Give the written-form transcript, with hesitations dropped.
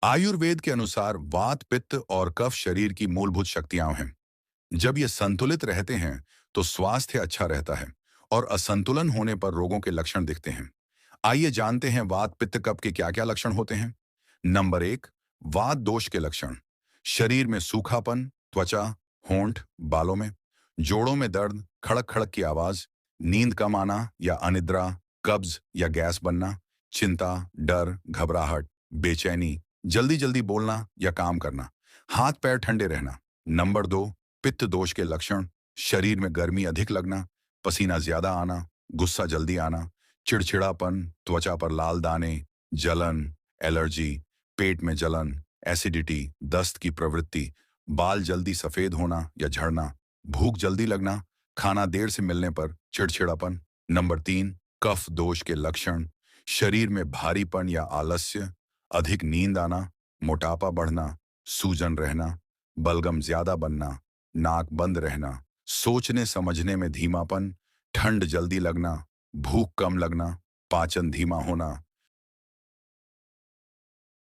आयुर्वेद के अनुसार वात, पित्त और कफ शरीर की मूलभूत शक्तियां हैं। जब ये संतुलित रहते हैं तो स्वास्थ्य अच्छा रहता है और असंतुलन होने पर रोगों के लक्षण दिखते हैं। आइए जानते हैं वात, पित्त, कफ के क्या-क्या लक्षण होते हैं। नंबर एक, वात दोष के लक्षण। शरीर में सूखापन, त्वचा, होंठ, बालों में, जोड़ों में दर्द, खड़क-खड़क की आवाज, नींद कम आना या अनिद्रा, कब्ज या गैस बनना, चिंता, डर, घबराहट, बेचैनी, जल्दी-जल्दी बोलना या काम करना, हाथ-पैर ठंडे रहना। नंबर दो, पित्त दोष के लक्षण। शरीर में गर्मी अधिक लगना, पसीना ज्यादा आना, गुस्सा जल्दी आना, चिड़चिड़ापन, त्वचा पर लाल दाने, जलन, एलर्जी, पेट में जलन, एसिडिटी, दस्त की प्रवृत्ति, बाल जल्दी सफेद होना या झड़ना, भूख जल्दी लगना, खाना देर से मिलने पर चिड़चिड़ापन। नंबर तीन, कफ दोष के लक्षण। शरीर में भारीपन या आलस्य, अधिक नींद आना, मोटापा बढ़ना, सूजन रहना, बलगम ज्यादा बनना, नाक बंद रहना, सोचने समझने में धीमापन, ठंड जल्दी लगना, भूख कम लगना, पाचन धीमा होना,